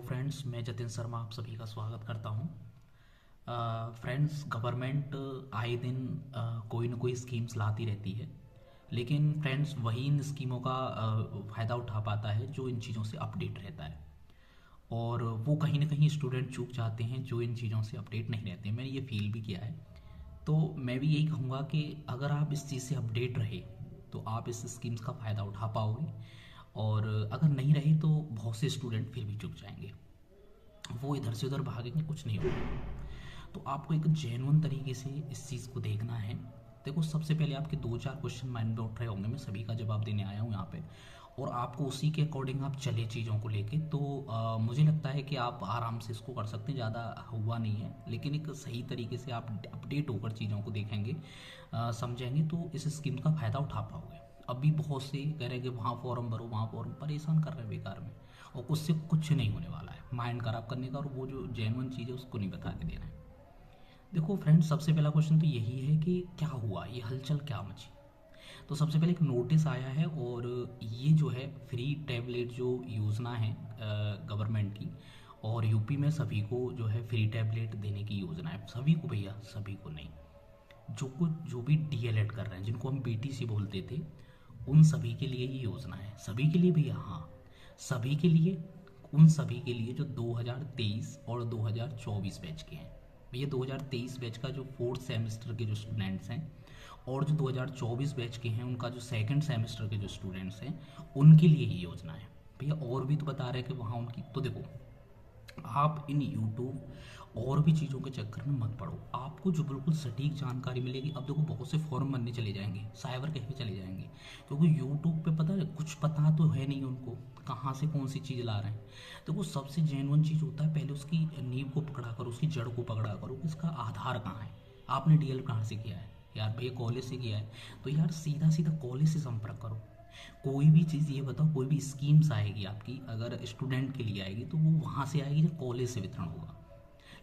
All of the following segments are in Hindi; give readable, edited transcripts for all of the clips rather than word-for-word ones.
फ्रेंड्स, मैं जतिन शर्मा आप सभी का स्वागत करता हूं। फ्रेंड्स, गवर्नमेंट आए दिन कोई ना कोई स्कीम्स लाती रहती है, लेकिन फ्रेंड्स वही इन स्कीमों का फ़ायदा उठा पाता है जो इन चीज़ों से अपडेट रहता है। और वो कहीं ना कहीं स्टूडेंट चूक जाते हैं जो इन चीज़ों से अपडेट नहीं रहते। मैंने ये फील भी किया है। तो मैं भी यही कहूँगा कि अगर आप इस चीज़ से अपडेट रहे तो आप इस स्कीम्स का फ़ायदा उठा पाओगे, और अगर नहीं रहे तो बहुत से स्टूडेंट फिर भी चूक जाएंगे, वो इधर से उधर भागेंगे, कुछ नहीं होगा। तो आपको एक जेन्युइन तरीके से इस चीज़ को देखना है। देखो, सबसे पहले आपके दो चार क्वेश्चन माइंड में उठ रहे होंगे, मैं सभी का जवाब देने आया हूँ यहाँ पे, और आपको उसी के अकॉर्डिंग आप चले चीज़ों को लेके। तो मुझे लगता है कि आप आराम से इसको कर सकते हैं, ज़्यादा हुआ नहीं है, लेकिन एक सही तरीके से आप अपडेट होकर चीज़ों को देखेंगे, समझेंगे, तो इस स्कीम का फ़ायदा उठा पाओगे। अभी बहुत से कह रहे हैं कि वहाँ फॉर्म भरो, वहाँ फॉर्म, परेशान कर रहे हैं बेकार में, और उससे कुछ नहीं होने वाला है माइंड खराब करने का, और वो जो जेन्युइन चीज़ है उसको नहीं बता के देना है। देखो फ्रेंड्स, सबसे पहला क्वेश्चन तो यही है कि क्या हुआ, ये हलचल क्या मची। तो सबसे पहले एक नोटिस आया है, और ये जो है फ्री टैबलेट जो योजना है गवर्नमेंट की, और यूपी में सभी को जो है फ्री टैबलेट देने की योजना है। सभी को भैया, सभी को नहीं, जो भी डीएलएड कर रहे हैं, जिनको हम बीटीसी बोलते थे, उन सभी के लिए ये योजना है। सभी के लिए भैया, हाँ, सभी के लिए। उन सभी के लिए जो 2023 और 2024 बैच के हैं। भैया 2023 बैच का जो फोर्थ सेमेस्टर के जो स्टूडेंट्स हैं, और जो 2024 बैच के हैं उनका जो सेकंड सेमेस्टर के जो स्टूडेंट्स हैं, उनके लिए ही योजना है। भैया और भी तो बता रहे हैं कि वहाँ उनकी, तो देखो, आप इन यूट्यूब और भी चीज़ों के चक्कर में मत पड़ो। आपको जो बिल्कुल सटीक जानकारी मिलेगी, अब देखो बहुत से फॉर्म बनने चले जाएंगे, साइबर कैफे चले जाएंगे, क्योंकि यूट्यूब पे पता है, कुछ पता तो है नहीं उनको कहाँ से कौन सी चीज़ ला रहे हैं। तो वो सबसे जेन्युइन चीज़ होता है, पहले उसकी नींव को पकड़ा करो, उसकी जड़ को पकड़ा करो कि इसका आधार कहाँ है। आपने डीएल कहाँ से किया है यार, भैया कॉलेज से किया है, तो यार सीधा सीधा कॉलेज से संपर्क करो। कोई भी चीज़, ये बताओ, कोई भी स्कीम्स आएगी आपकी, अगर स्टूडेंट के लिए आएगी तो वो वहाँ से आएगी जब कॉलेज से वितरण होगा।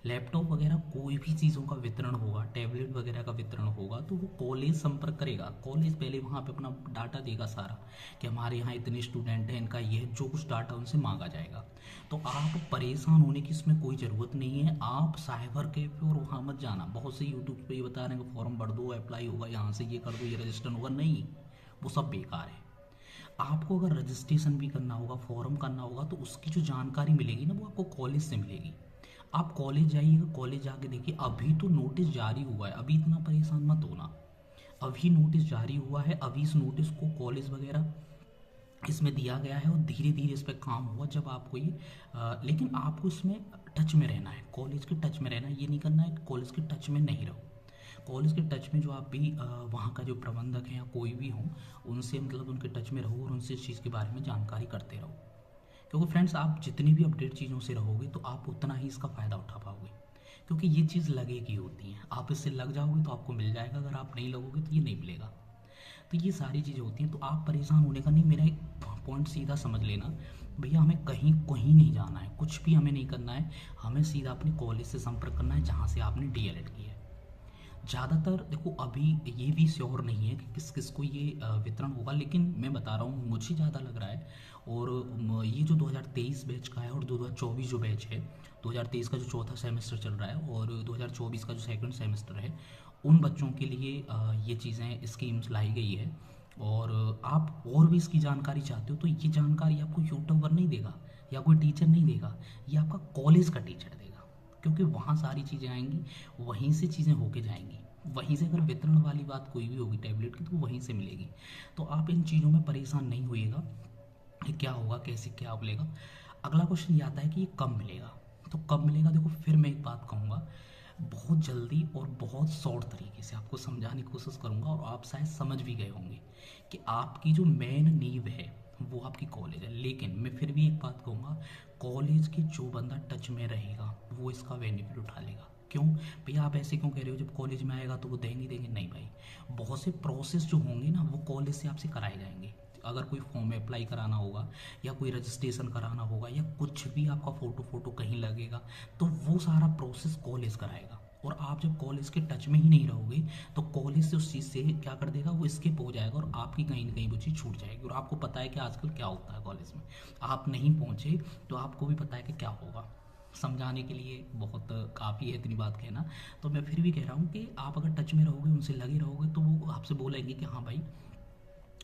लैपटॉप वगैरह कोई भी चीज़ों का वितरण होगा, टैबलेट वगैरह का वितरण होगा, तो वो कॉलेज संपर्क करेगा। कॉलेज पहले वहाँ पे अपना डाटा देगा सारा, कि हमारे यहाँ इतने स्टूडेंट हैं, इनका ये जो कुछ डाटा उनसे मांगा जाएगा। तो आप परेशान होने की इसमें कोई ज़रूरत नहीं है। आप साइबर कैफे और वहाँ मत जाना। बहुत से यूट्यूब पे ये बता रहे हैं कि फॉर्म भर दो, अप्लाई होगा, यहाँ से ये कर दो, ये रजिस्टर होगा। नहीं, वो सब बेकार है। आपको अगर रजिस्ट्रेशन भी करना होगा, फॉर्म करना होगा, तो उसकी जो जानकारी मिलेगी ना, वो आपको कॉलेज से मिलेगी। आप कॉलेज जाइएगा, कॉलेज जाके देखिए। अभी तो नोटिस जारी हुआ है, अभी इतना परेशान मत होना। अभी नोटिस जारी हुआ है, अभी इस नोटिस को कॉलेज वगैरह इसमें दिया गया है, और धीरे धीरे इस पर काम हुआ जब आपको ये लेकिन आपको इसमें टच में रहना है, कॉलेज के टच में रहना है। ये नहीं करना है कॉलेज के टच में नहीं रहो। कॉलेज के टच में जो आप भी वहाँ का जो प्रबंधक है या कोई भी हो, उनसे मतलब उनके टच में रहो, और उनसे इस चीज़ के बारे में जानकारी करते रहो। क्योंकि फ्रेंड्स, आप जितनी भी अपडेट चीज़ों से रहोगे तो आप उतना ही इसका फ़ायदा उठा पाओगे, क्योंकि ये चीज़ लगेगी होती है। आप इससे लग जाओगे तो आपको मिल जाएगा, अगर आप नहीं लगोगे तो ये नहीं मिलेगा। तो ये सारी चीज़ें होती हैं, तो आप परेशान होने का नहीं। मेरा एक पॉइंट सीधा समझ लेना, भैया हमें कहीं कहीं नहीं जाना है, कुछ भी हमें नहीं करना है। हमें सीधा अपने कॉलेज से संपर्क करना है जहाँ से आपने डीएलएड किया है। ज़्यादातर देखो, अभी ये भी श्योर नहीं है कि किस किस को ये वितरण होगा, लेकिन मैं बता रहा हूँ, मुझे ज़्यादा लग रहा है। और ये जो 2023 बैच का है और 2024 जो बैच है, 2023 का जो चौथा सेमेस्टर चल रहा है और 2024 का जो सेकंड सेमेस्टर है, उन बच्चों के लिए ये चीज़ें, स्कीम्स लाई गई है। और आप और भी इसकी जानकारी चाहते हो तो ये जानकारी आपको यूट्यूबर नहीं देगा, या कोई टीचर नहीं देगा, ये आपका कॉलेज का टीचर देगा, क्योंकि वहाँ सारी चीज़ें आएंगी, वहीं से चीज़ें होके जाएंगी। वहीं से अगर वितरण वाली बात कोई भी होगी टैबलेट की, तो वहीं से मिलेगी। तो आप इन चीज़ों में परेशान नहीं होइएगा कि क्या होगा, कैसे क्या मिलेगा। अगला क्वेश्चन ये आता है कि ये कब मिलेगा। तो कब मिलेगा, देखो फिर मैं एक बात कहूँगा, बहुत जल्दी और बहुत शॉर्ट तरीके से आपको समझाने की कोशिश करूँगा, और आप शायद समझ भी गए होंगे कि आपकी जो मेन नींव है वो आपकी कॉलेज है। लेकिन मैं फिर भी एक बात कहूँगा, कॉलेज के जो बंदा टच में रहेगा वो इसका बेनिफिट उठा लेगा। क्यों भैया, आप ऐसे क्यों कह रहे हो, जब कॉलेज में आएगा तो वो देंगे देंगे? नहीं भाई, बहुत से प्रोसेस जो होंगे ना, वो कॉलेज से आपसे कराए जाएंगे। अगर कोई फॉर्म अप्लाई कराना होगा, या कोई रजिस्ट्रेशन कराना होगा, या कुछ भी आपका फ़ोटो कहीं लगेगा, तो वो सारा प्रोसेस कॉलेज कराएगा। और आप जब कॉलेज के टच में ही नहीं रहोगे तो कॉलेज से उस चीज़ से क्या कर देगा, वो स्किप हो जाएगा और आपकी कहीं ना कहीं वो चीज़ छूट जाएगी। और आपको पता है कि आजकल क्या होता है कॉलेज में, आप नहीं पहुँचे तो आपको भी पता है कि क्या होगा। समझाने के लिए बहुत काफ़ी है इतनी बात कहना, तो मैं फिर भी कह रहा हूँ कि आप अगर टच में रहोगे, उनसे लगे रहोगे, तो वो आपसे बोलेंगे कि हाँ भाई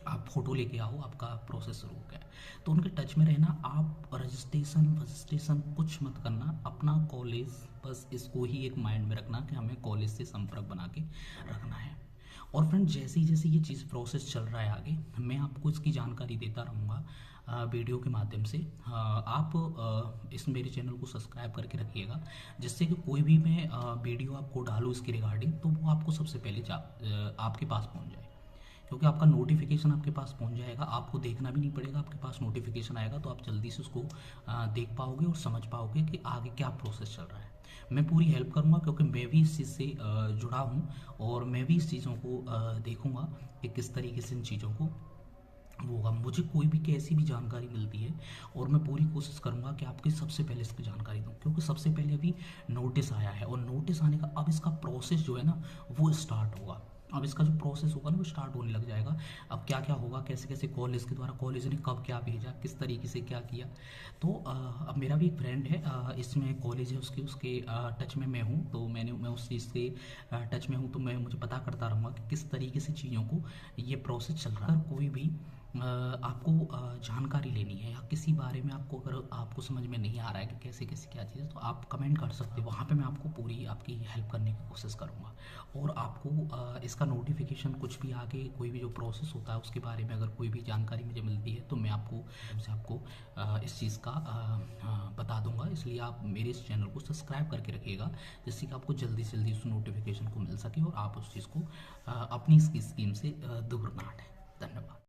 आप फ़ोटो लेके आओ, आपका प्रोसेस शुरू हो गया है। तो उनके टच में रहना। आप रजिस्ट्रेशन वजिस्ट्रेशन कुछ मत करना, अपना कॉलेज बस इसको ही एक माइंड में रखना कि हमें कॉलेज से संपर्क बना के रखना है। और फ्रेंड जैसे ही जैसे ये चीज़ प्रोसेस चल रहा है आगे, मैं आपको इसकी जानकारी देता रहूँगा वीडियो के माध्यम से। आप इस मेरे चैनल को सब्सक्राइब करके रखिएगा, जिससे कि कोई भी मैं वीडियो आपको डालूँ इसकी रिगार्डिंग, तो वो आपको सबसे पहले आपके पास पहुँच जाए। क्योंकि आपका नोटिफिकेशन आपके पास पहुंच जाएगा, आपको देखना भी नहीं पड़ेगा, आपके पास नोटिफिकेशन आएगा तो आप जल्दी से उसको देख पाओगे और समझ पाओगे कि आगे क्या प्रोसेस चल रहा है। मैं पूरी हेल्प करूंगा क्योंकि मैं भी इस चीज़ से जुड़ा हूं और मैं भी इस चीज़ों को देखूंगा कि किस तरीके से इन चीज़ों को वो होगा। मुझे कोई भी कैसी भी जानकारी मिलती है और मैं पूरी कोशिश करूंगा कि आपकी सबसे पहले इसकी जानकारी दूं, क्योंकि सबसे पहले अभी नोटिस आया है और नोटिस आने का अब इसका प्रोसेस जो है ना वो स्टार्ट होगा। अब इसका जो प्रोसेस होगा ना वो स्टार्ट होने लग जाएगा। अब क्या क्या होगा, कैसे कैसे कॉलेज के द्वारा, कॉलेज ने कब क्या भेजा, किस तरीके से क्या किया। तो अब मेरा भी एक फ्रेंड है, इसमें कॉलेज है उसके उसके टच में मैं हूँ, तो मैं उस चीज़ से टच में हूँ, तो मैं मुझे पता करता रहूँगा कि किस तरीके से चीज़ों को ये प्रोसेस चल रहा है। कोई भी आपको जानकारी लेनी है या किसी बारे में आपको अगर आपको समझ में नहीं आ रहा है कि कैसे कैसे क्या चीज़ है, तो आप कमेंट कर सकते हो, वहाँ पे मैं आपको पूरी आपकी हेल्प करने की कोशिश करूँगा। और आपको इसका नोटिफिकेशन कुछ भी आगे कोई भी जो प्रोसेस होता है उसके बारे में अगर कोई भी जानकारी मुझे मिलती है तो मैं आपको इस चीज़ का बता दूंगा। इसलिए आप मेरे इस चैनल को सब्सक्राइब करके रखिएगा, जिससे कि आपको जल्दी से जल्दी उस नोटिफिकेशन को मिल सके और आप उस चीज़ को अपनी इसकी स्कीम से दूर ना हटें। धन्यवाद।